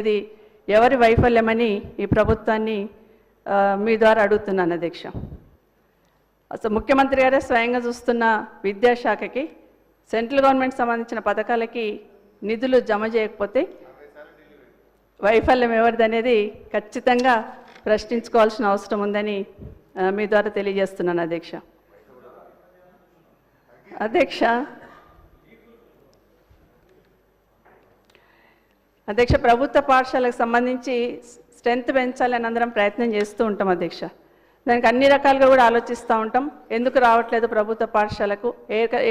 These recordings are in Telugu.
ఇది ఎవరి వైఫల్యమని ఈ ప్రభుత్వాన్ని మీ ద్వారా అడుగుతున్నాను అధ్యక్ష. అసలు ముఖ్యమంత్రి గారే స్వయంగా చూస్తున్న విద్యాశాఖకి సెంట్రల్ గవర్నమెంట్ సంబంధించిన పథకాలకి నిధులు జమ చేయకపోతే వైఫల్యం ఎవరిదనేది ఖచ్చితంగా ప్రశ్నించుకోవాల్సిన అవసరం ఉందని మీ ద్వారా తెలియజేస్తున్నాను అధ్యక్ష. అధ్యక్ష ప్రభుత్వ పాఠశాలకు సంబంధించి స్ట్రెంత్ పెంచాలని అందరం ప్రయత్నం చేస్తూ ఉంటాం అధ్యక్ష. దానికి అన్ని రకాలుగా కూడా ఆలోచిస్తూ ఉంటాం. ఎందుకు రావట్లేదు ప్రభుత్వ పాఠశాలకు,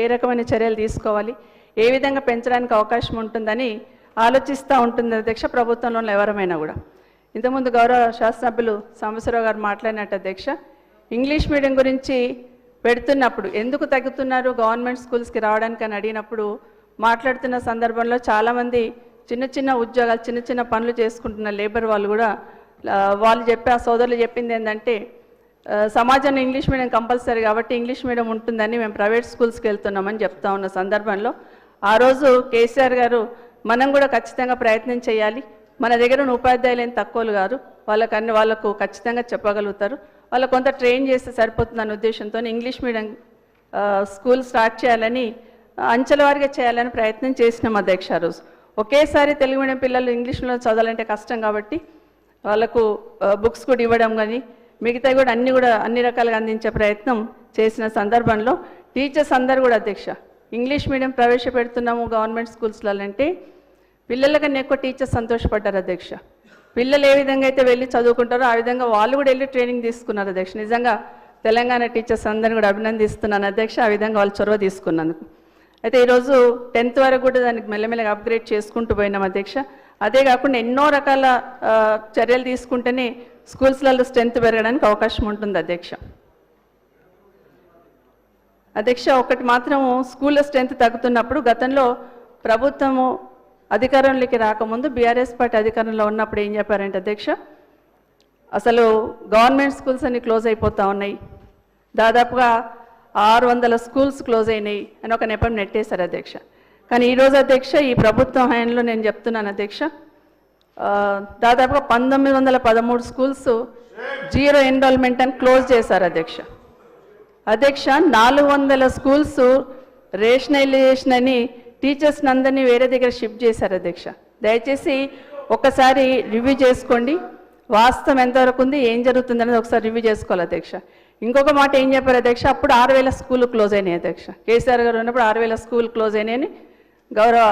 ఏ రకమైన చర్యలు తీసుకోవాలి, ఏ విధంగా పెంచడానికి అవకాశం ఉంటుందని ఆలోచిస్తూ ఉంటుంది అధ్యక్ష ప్రభుత్వంలో ఎవరమైనా కూడా. ఇంతకుముందు గౌరవ శాసనసభ్యులు సాంబశివరావు గారు మాట్లాడినట్టు అధ్యక్ష, ఇంగ్లీష్ మీడియం గురించి పెడుతున్నప్పుడు ఎందుకు తగ్గుతున్నారు గవర్నమెంట్ స్కూల్స్కి రావడానికి అని అడిగినప్పుడు మాట్లాడుతున్న సందర్భంలో చాలామంది చిన్న చిన్న ఉద్యోగాలు చిన్న చిన్న పనులు చేసుకుంటున్న లేబర్ వాళ్ళు కూడా వాళ్ళు చెప్పి ఆ సోదరులు చెప్పింది ఏంటంటే సమాజంలో ఇంగ్లీష్ మీడియం కంపల్సరీ కాబట్టి ఇంగ్లీష్ మీడియం ఉంటుందని మేము ప్రైవేట్ స్కూల్స్కి వెళ్తున్నామని చెప్తా ఉన్న సందర్భంలో ఆ రోజు కేసీఆర్ గారు మనం కూడా ఖచ్చితంగా ప్రయత్నం చేయాలి, మన దగ్గర ఉన్న ఉపాధ్యాయులు ఏం తక్కువలు కాదు, వాళ్ళకు ఖచ్చితంగా చెప్పగలుగుతారు, వాళ్ళకు కొంత ట్రైన్ చేస్తే సరిపోతుందన్న ఉద్దేశంతో ఇంగ్లీష్ మీడియం స్కూల్ స్టార్ట్ చేయాలని అంచెల వారీగా చేయాలని ప్రయత్నం చేసినాం అధ్యక్ష. ఆ రోజు ఒకేసారి తెలుగు మీడియం పిల్లలు ఇంగ్లీష్ మీడియం చదవాలంటే కష్టం కాబట్టి వాళ్ళకు బుక్స్ కూడా ఇవ్వడం కానీ మిగతా కూడా అన్ని రకాలుగా అందించే ప్రయత్నం చేసిన సందర్భంలో టీచర్స్ అందరూ కూడా అధ్యక్ష ఇంగ్లీష్ మీడియం ప్రవేశపెడుతున్నాము గవర్నమెంట్ స్కూల్స్లలో అంటే పిల్లలకన్నా ఎక్కువ టీచర్స్ సంతోషపడ్డారు అధ్యక్ష. పిల్లలు ఏ విధంగా అయితే వెళ్ళి చదువుకుంటారో ఆ విధంగా వాళ్ళు కూడా వెళ్ళి ట్రైనింగ్ తీసుకున్నారు అధ్యక్ష. నిజంగా తెలంగాణ టీచర్స్ అందరిని కూడా అభినందిస్తున్నాను అధ్యక్ష, ఆ విధంగా వాళ్ళు చొరవ తీసుకున్నందుకు. అయితే ఈరోజు 10th వరకు కూడా దానికి మెల్లమెల్లగా అప్గ్రేడ్ చేసుకుంటూ పోయినాం అధ్యక్ష. అదే కాకుండా ఎన్నో రకాల చర్యలు తీసుకుంటేనే స్కూల్స్లలో స్ట్రెంత్ పెరగడానికి అవకాశం ఉంటుంది అధ్యక్ష. ఒకటి మాత్రం స్కూల్లో స్ట్రెంత్ తగ్గుతున్నప్పుడు గతంలో ప్రభుత్వము అధికారంలోకి రాకముందు బీఆర్ఎస్ పార్టీ అధికారంలో ఉన్నప్పుడు ఏం చెప్పారంటే అధ్యక్ష, అసలు గవర్నమెంట్ స్కూల్స్ అన్ని క్లోజ్ అయిపోతూ ఉన్నాయి, దాదాపుగా 600 స్కూల్స్ క్లోజ్ అయినాయి అని ఒక నెపం నెట్టేశారు అధ్యక్ష. కానీ ఈరోజు అధ్యక్ష ఈ ప్రభుత్వం హయాంలో నేను చెప్తున్నాను అధ్యక్ష, దాదాపుగా 1913 స్కూల్స్ జీరో ఎన్రోల్మెంట్ అని క్లోజ్ చేశారు అధ్యక్ష. 400 స్కూల్స్ రేషనలైజేషన్ అని టీచర్స్ని అందరినీ వేరే దగ్గర షిఫ్ట్ చేశారు అధ్యక్ష. దయచేసి ఒకసారి రివ్యూ చేసుకోండి, వాస్తవం ఎంతవరకు ఉంది, ఏం జరుగుతుంది అనేది ఒకసారి రివ్యూ చేసుకోవాలి అధ్యక్ష. ఇంకొక మాట ఏం చెప్పారు అధ్యక్ష, అప్పుడు 6000 స్కూళ్ళు క్లోజ్ అయినాయి అధ్యక్ష. కేసీఆర్ గారు ఉన్నప్పుడు 6000 స్కూల్ క్లోజ్ అయినాయని గౌరవ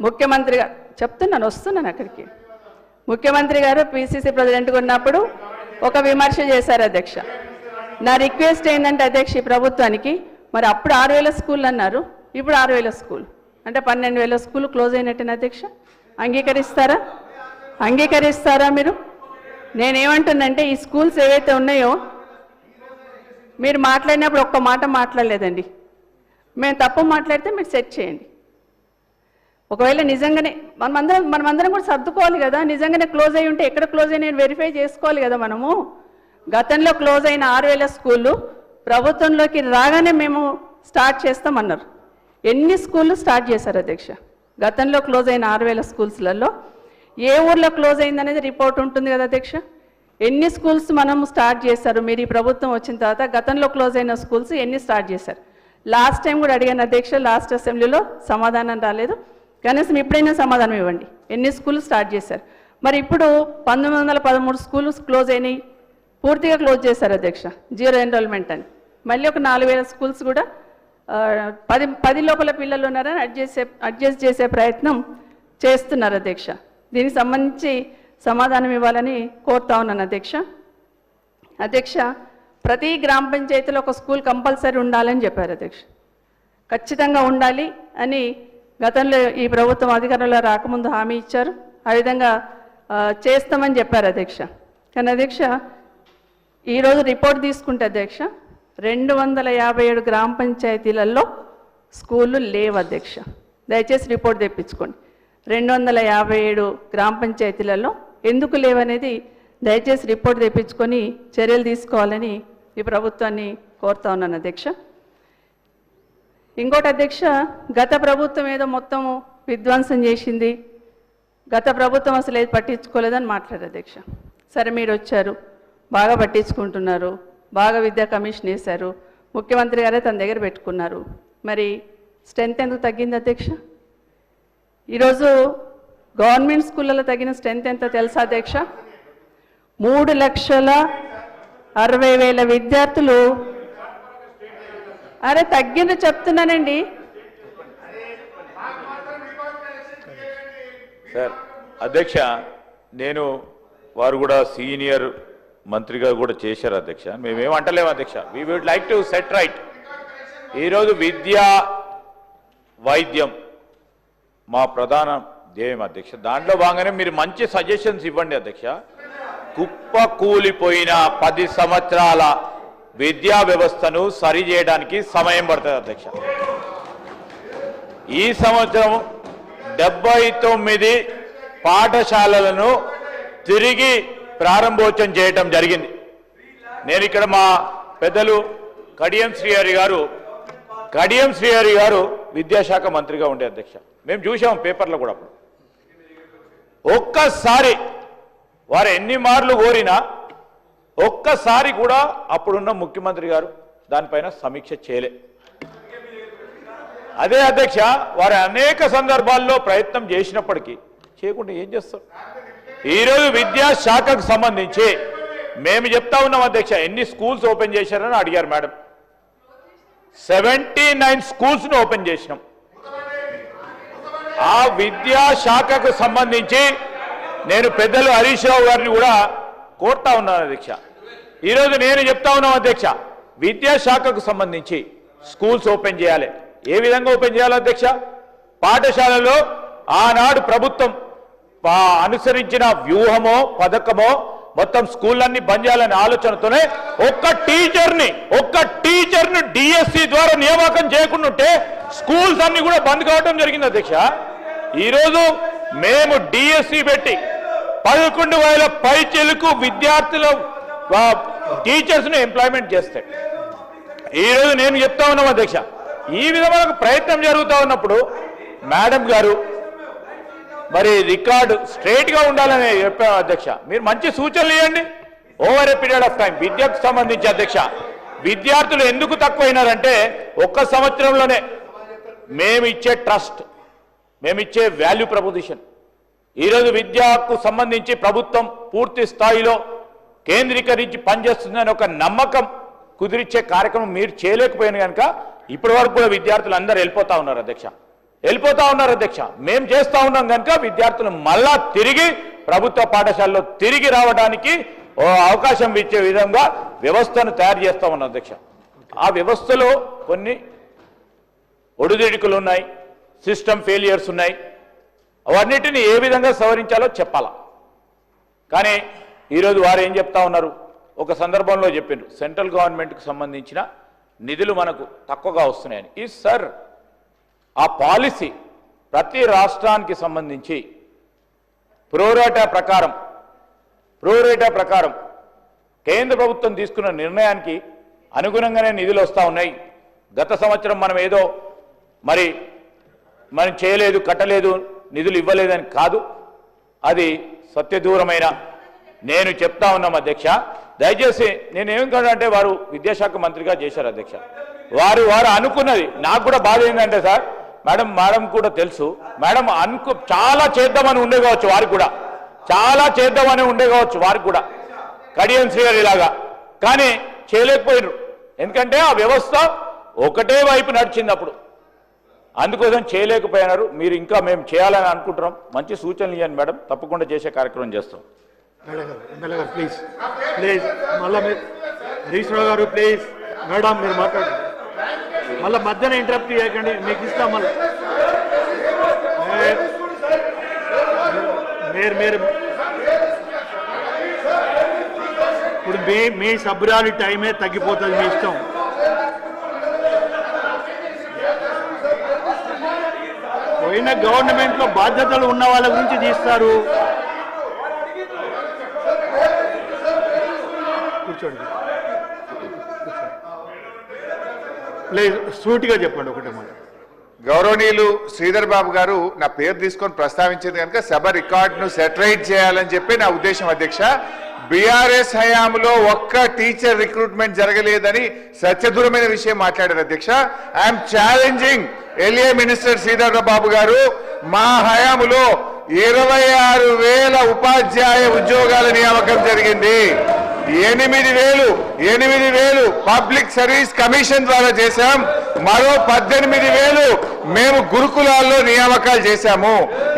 ముఖ్యమంత్రి గారు వస్తున్నాను అక్కడికి. ముఖ్యమంత్రి గారు పిసిసి ప్రెసిడెంట్గా ఉన్నప్పుడు ఒక విమర్శ చేశారు అధ్యక్ష. నా రిక్వెస్ట్ ఏంటంటే అధ్యక్ష ఈ ప్రభుత్వానికి, మరి అప్పుడు 6000 స్కూళ్ళు అన్నారు, ఇప్పుడు 6000 స్కూల్ అంటే 12000 స్కూల్ క్లోజ్ అయినట్టేనా అధ్యక్ష? అంగీకరిస్తారా మీరు? నేనేమంటున్నంటే ఈ స్కూల్స్ ఏవైతే ఉన్నాయో మీరు మాట్లాడినప్పుడు ఒక్క మాట మాట్లాడలేదండి. మేము తప్పు మాట్లాడితే మీరు సెట్ చేయండి. ఒకవేళ నిజంగానే మనమందరం కూడా సర్దుకోవాలి కదా, నిజంగానే క్లోజ్ అయి ఉంటే ఎక్కడ క్లోజ్ అయినా వెరిఫై చేసుకోవాలి కదా మనము. గతంలో క్లోజ్ అయిన 6000 స్కూళ్ళు ప్రభుత్వంలోకి రాగానే మేము స్టార్ట్ చేస్తామన్నారు. ఎన్ని స్కూళ్ళు స్టార్ట్ చేశారు అధ్యక్ష? గతంలో క్లోజ్ అయిన 6000 స్కూల్స్లలో ఏ ఊర్లో క్లోజ్ అయిందనేది రిపోర్ట్ ఉంటుంది కదా అధ్యక్ష. ఎన్ని స్కూల్స్ మనం స్టార్ట్ చేశారు మీరు ఈ ప్రభుత్వం వచ్చిన తర్వాత? గతంలో క్లోజ్ అయిన స్కూల్స్ ఎన్ని స్టార్ట్ చేశారు? లాస్ట్ టైం కూడా అడిగాను అధ్యక్ష, లాస్ట్ అసెంబ్లీలో సమాధానం రాలేదు. కనీసం ఇప్పుడైనా సమాధానం ఇవ్వండి, ఎన్ని స్కూళ్ళు స్టార్ట్ చేశారు? మరి ఇప్పుడు 1913 స్కూళ్ళు క్లోజ్ అయినాయి, పూర్తిగా క్లోజ్ చేశారు అధ్యక్ష, జీరో ఎన్రోల్మెంట్ అని. మళ్ళీ ఒక 4000 స్కూల్స్ కూడా 10 లోపల పిల్లలు ఉన్నారని అడ్జస్ట్ చేసే ప్రయత్నం చేస్తున్నారు అధ్యక్ష. దీనికి సంబంధించి సమాధానం ఇవ్వాలని కోరుతా ఉన్నాను అధ్యక్ష. ప్రతి గ్రామ పంచాయతీలో ఒక స్కూల్ కంపల్సరీ ఉండాలని చెప్పారు అధ్యక్ష. ఖచ్చితంగా ఉండాలి అని గతంలో ఈ ప్రభుత్వం అధికారంలో రాకముందు హామీ ఇచ్చారు, ఆ విధంగా చేస్తామని చెప్పారు అధ్యక్ష. కానీ అధ్యక్ష ఈరోజు రిపోర్ట్ తీసుకుంటే అధ్యక్ష 257 గ్రామ పంచాయతీలలో స్కూళ్ళు లేవు అధ్యక్ష. దయచేసి రిపోర్ట్ తెప్పించుకోండి. 257 గ్రామ పంచాయతీలలో ఎందుకు లేవనేది దయచేసి రిపోర్ట్ తెప్పించుకొని చర్యలు తీసుకోవాలని ఈ ప్రభుత్వాన్ని కోరుతా ఉన్నాను అధ్యక్ష. ఇంకోటి అధ్యక్ష, గత ప్రభుత్వం ఏదో మొత్తం విధ్వంసం చేసింది, గత ప్రభుత్వం అసలు ఏది పట్టించుకోలేదని మాట్లాడారు అధ్యక్ష. సరే మీరు వచ్చారు, బాగా పట్టించుకుంటున్నారు, బాగా విద్యా కమిషన్ వేశారు, ముఖ్యమంత్రి గారే తన దగ్గర పెట్టుకున్నారు. మరి స్ట్రెంత్ ఎందుకు తగ్గింది అధ్యక్ష? ఈరోజు గవర్నమెంట్ స్కూళ్ళలో తగిన స్ట్రెంత్ ఎంతో తెలుసా అధ్యక్ష? 3,60,000 విద్యార్థులు. అరే తగ్గింది చెప్తున్నానండి సార్. అధ్యక్ష, నేను వారు కూడా సీనియర్ మంత్రిగా కూడా చేశారు అధ్యక్ష. మేమేమంటలేము అధ్యక్ష. We would like to set right. ఈరోజు విద్యా వైద్యం మా ప్రధాన ధ్యేయం అధ్యక్ష. దాంట్లో భాగంగానే మీరు మంచి సజెషన్స్ ఇవ్వండి అధ్యక్ష. కుప్ప కూలిపోయిన 10 సంవత్సరాల విద్యా వ్యవస్థను సరిచేయడానికి సమయం పడుతుంది అధ్యక్ష. ఈ సంవత్సరం 79 పాఠశాలలను తిరిగి ప్రారంభోత్సవం చేయటం జరిగింది. నేను ఇక్కడ మా పెద్దలు కడియం శ్రీహరి గారు విద్యాశాఖ మంత్రిగా ఉండే అధ్యక్ష. మేము చూసాం పేపర్లో కూడా. అప్పుడు ఒక్కసారి వారు ఎన్ని మార్లు కోరినా ఒక్కసారి కూడా అప్పుడున్న ముఖ్యమంత్రి గారు దానిపైన సమీక్ష చేయలే. అదే అధ్యక్ష, వారు అనేక సందర్భాల్లో ప్రయత్నం చేసినప్పటికీ చేయకుండా ఏం చేస్తారు? ఈరోజు విద్యాశాఖకు సంబంధించి మేము చెప్తా ఉన్నాం అధ్యక్ష. ఎన్ని స్కూల్స్ ఓపెన్ చేశారని అడిగారు మేడం. 79 స్కూల్స్ను ఓపెన్ చేసినాం. ఆ విద్యాశాఖకు సంబంధించి నేను పెద్దలు హరీష్ రావు గారిని కూడా కోరుతా ఉన్నాను అధ్యక్ష. ఈరోజు నేను చెప్తా ఉన్నాం అధ్యక్ష, విద్యాశాఖకు సంబంధించి స్కూల్స్ ఓపెన్ చేయాలి. ఏ విధంగా ఓపెన్ చేయాలి అధ్యక్ష? పాఠశాలలో ఆనాడు ప్రభుత్వం అనుసరించిన వ్యూహమో పథకమో మొత్తం స్కూళ్ళన్నీ బంద్ చేయాలనే ఆలోచనతోనే ఒక్క టీచర్ను డిఎస్సి ద్వారా నియామకం చేయకుండా ఉంటే స్కూల్స్ అన్ని కూడా బంద్ కావడం జరిగింది అధ్యక్ష. ఈరోజు మేము డిఎస్సి పెట్టి 11,000 పైచిలకు విద్యార్థుల టీచర్స్ను ఎంప్లాయ్మెంట్ చేస్తే ఈరోజు నేను చెప్తా ఉన్నాం అధ్యక్ష. ఈ విధమైన ప్రయత్నం జరుగుతూ ఉన్నప్పుడు మేడం గారు మరి రికార్డు స్ట్రైట్గా ఉండాలని చెప్పాము అధ్యక్ష. మీరు మంచి సూచనలు ఇవ్వండి. Over a period of time విద్యకు సంబంధించి అధ్యక్ష, విద్యార్థులు ఎందుకు తక్కువైనారంటే ఒక్క సంవత్సరంలోనే మేము ఇచ్చే ట్రస్ట్, మేము ఇచ్చే వాల్యూ ప్రపోజిషన్, ఈరోజు విద్యకు సంబంధించి ప్రభుత్వం పూర్తి స్థాయిలో కేంద్రీకరించి పనిచేస్తుందని ఒక నమ్మకం కుదిరిచ్చే కార్యక్రమం మీరు చేయలేకపోయిన కనుక ఇప్పటి వరకు కూడా విద్యార్థులు అందరూ వెళ్ళిపోతా ఉన్నారు అధ్యక్ష. మేము చేస్తూ ఉన్నాం కనుక విద్యార్థులు మళ్ళా తిరిగి ప్రభుత్వ పాఠశాలలో తిరిగి రావడానికి అవకాశం ఇచ్చే విధంగా వ్యవస్థను తయారు చేస్తూ ఉన్నాం అధ్యక్ష. ఆ వ్యవస్థలో కొన్ని ఒడిదుడుకులు ఉన్నాయి, సిస్టమ్ ఫెయిలియర్స్ ఉన్నాయి. అవన్నిటిని ఏ విధంగా సవరించాలో చెప్పాలా. కానీ ఈరోజు వారు ఏం చెప్తా ఉన్నారు? ఒక సందర్భంలో చెప్పిండ్రు సెంట్రల్ గవర్నమెంట్కి సంబంధించిన నిధులు మనకు తక్కువగా వస్తున్నాయని. ఈ సార్ ఆ పాలసీ ప్రతి రాష్ట్రానికి సంబంధించి ప్రోరేటా ప్రకారం కేంద్ర ప్రభుత్వం తీసుకున్న నిర్ణయానికి అనుగుణంగానే నిధులు వస్తూ ఉన్నాయి. గత సంవత్సరం మనం ఏదో మనం చేయలేదు, కట్టలేదు, నిధులు ఇవ్వలేదని కాదు, అది సత్యదూరమైన నేను చెప్తా ఉన్నాం అధ్యక్ష. దయచేసి నేనేమంటే వారు విద్యాశాఖ మంత్రిగా చేశారు అధ్యక్ష. వారు అనుకున్నది నాకు కూడా బాధ ఏంటంటే సార్, మేడం కూడా తెలుసు, మేడం చాలా చేద్దామని ఉండే కావచ్చు వారికి కూడా కడియం శ్రీహరి లాగా, కానీ చేయలేకపోయినారు. ఎందుకంటే ఆ వ్యవస్థ ఒకటే వైపు నడిచింది అప్పుడు, అందుకోసం చేయలేకపోయినారు. మీరు ఇంకా మేము చేయాలని అనుకుంటున్నాం. మంచి సూచనలు ఇవ్వండి మేడం, తప్పకుండా చేసే కార్యక్రమం చేస్తాం. ప్లీజ్ మళ్ళీ హరీష్ రావు గారు ప్లీజ్. మేడం మీరు మాట్లాడండి, మళ్ళీ మధ్యన ఇంటరప్ట్ చేయకండి, మీకు ఇస్తాం. మళ్ళీ మీరు ఇప్పుడు మీ సభ్యురాలి టైమే తగ్గిపోతుంది, మీ ఇష్టం. పోయిన గవర్నమెంట్లో బాధ్యతలు ఉన్న వాళ్ళ గురించి తీస్తారు. కూర్చోండి ప్లీజ్, సూటిగా చెప్పండి ఒకటే మాట. గౌరవనీయులు శ్రీధర్ బాబు గారు నా పేరు తీసుకొని ప్రస్తావించేది కనుక సభ రికార్డును సెటరైట్ చేయాలని చెప్పి నా ఉద్దేశం అధ్యక్ష. బీఆర్ఎస్ హయాంలో ఒక్క టీచర్ రిక్రూట్మెంట్ జరగలేదని సత్యదూరమైన విషయం మాట్లాడారు అధ్యక్ష. I'm challenging LA minister Sridhar Babu గారు, మా హయాంలో 26,000 ఉపాధ్యాయ ఉద్యోగాల నియామకం జరిగింది. 8,000 పబ్లిక్ సర్వీస్ కమిషన్ ద్వారా చేశాం. మరో 18,000 మేము గురుకులాల్లో నియామకాలు చేశాము.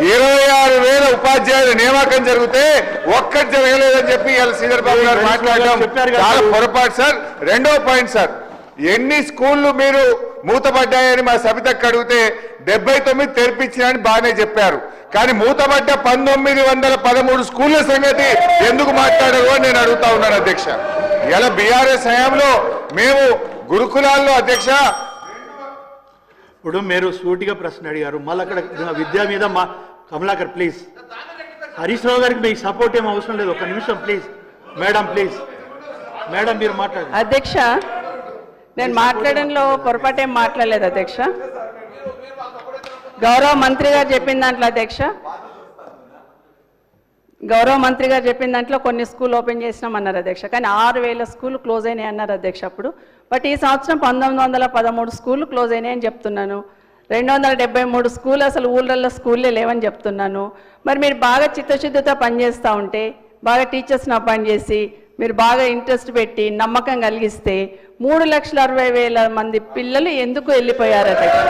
26,000 ఉపాధ్యాయుల నియామకం జరిగితే ఒక్కటి జరగలేదని చెప్పి ఇవాళ శ్రీధర్ బాబు గారు మాట్లాడడం చాలా పొరపాటు సార్. రెండో పాయింట్ సార్, ఎన్ని స్కూళ్లు మీరు మూతపడ్డాయని మా సబితకు అడిగితే 79 తెరిపించినని బాగానే చెప్పారు. కానీ మూతపడ్డ 1913 స్కూళ్ల సంగతి ఎందుకు మాట్లాడారు అని నేను అడుగుతా ఉన్నాను అధ్యక్ష. ఇలా బీఆర్ఎస్ హయాంలో మేము గురుకులాల్లో అధ్యక్ష. ఇప్పుడు మీరు సూటిగా ప్రశ్న అడిగారు, మళ్ళీ అక్కడ విద్య మీద మా కమలాకర్ ప్లీజ్. హరీష్ రావు గారికి మీకు సపోర్ట్ ఏం అవసరం లేదు, ఒక నిమిషం ప్లీజ్. మేడం ప్లీజ్, మేడం మీరు మాట్లాడండి. అధ్యక్ష, నేను మాట్లాడడంలో పొరపాటు ఏం మాట్లాడలేదు అధ్యక్ష. గౌరవ మంత్రి గారు చెప్పిన దాంట్లో అధ్యక్ష, గౌరవ మంత్రి గారు చెప్పిన దాంట్లో కొన్ని స్కూల్ ఓపెన్ చేసినామన్నారు అధ్యక్ష. కానీ 6,000 స్కూల్ క్లోజ్ అయినాయి అన్నారు అధ్యక్ష అప్పుడు. బట్ ఈ సంవత్సరం 1913 స్కూళ్ళు క్లోజ్ అయినాయని చెప్తున్నాను. 273 స్కూల్ అసలు ఊళ్ళల్లో స్కూల్లే లేవని చెప్తున్నాను. మరి మీరు బాగా చిత్తశుద్ధితో పనిచేస్తూ ఉంటే, బాగా టీచర్స్ని అపాయింట్ చేసి, మీరు బాగా ఇంట్రెస్ట్ పెట్టి నమ్మకం కలిగిస్తే 3,60,000 మంది పిల్లలు ఎందుకు వెళ్ళిపోయారు అధ్యక్ష?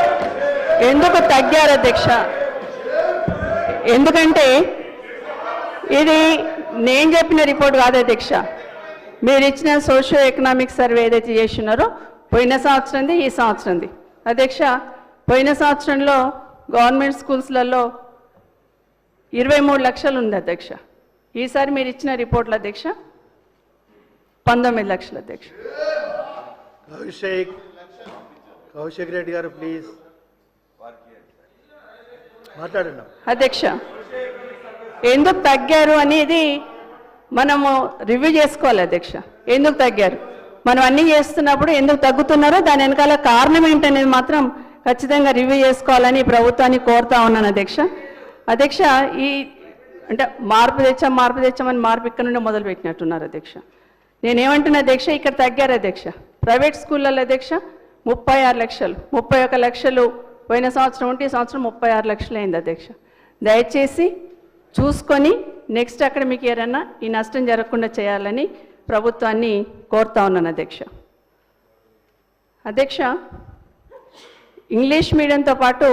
ఎందుకు తగ్గారు అధ్యక్ష? ఎందుకంటే ఇది నేను చెప్పిన రిపోర్ట్ కాదు అధ్యక్ష. మీరు ఇచ్చిన సోషియో ఎకనామిక్ సర్వే ఏదైతే చేస్తున్నారో పోయిన సంవత్సరంది, ఈ సంవత్సరంది అధ్యక్ష. పోయిన సంవత్సరంలో గవర్నమెంట్ స్కూల్స్లలో 23 లక్షలు ఉంది అధ్యక్ష. ఈసారి మీరు ఇచ్చిన రిపోర్ట్లు అధ్యక్ష 19 లక్షలు అధ్యక్ష. కౌశిక్ రెడ్డి గారు ప్లీజ్ మాట్లాడండి అధ్యక్ష. ఎందుకు తగ్గారు అనేది మనము రివ్యూ చేసుకోవాలి అధ్యక్ష. ఎందుకు తగ్గారు, మనం అన్నీ చేస్తున్నప్పుడు ఎందుకు తగ్గుతున్నారో దాని వెనకాల కారణం ఏంటనేది మాత్రం ఖచ్చితంగా రివ్యూ చేసుకోవాలని ప్రభుత్వాన్ని కోరుతా ఉన్నాను అధ్యక్ష. అధ్యక్ష, ఈ అంటే మార్పు తెచ్చామని మార్పు ఇక్కడ నుండి మొదలు పెట్టినట్టున్నారు అధ్యక్ష. నేనేమంటున్నా అధ్యక్ష, ఇక్కడ తగ్గారు అధ్యక్ష. ప్రైవేట్ స్కూళ్ళల్లో అధ్యక్ష 36 లక్షలు, 31 లక్షలు పోయిన సంవత్సరం ఉంటే ఈ సంవత్సరం 36 లక్షలు అయింది అధ్యక్ష. దయచేసి చూసుకొని నెక్స్ట్ అకాడమిక్ ఇయర్ అన్నా ఈ నష్టం జరగకుండా చేయాలని ప్రభుత్వాన్ని కోరుతా ఉన్నాను అధ్యక్ష. అధ్యక్ష, ఇంగ్లీష్ మీడియంతో పాటు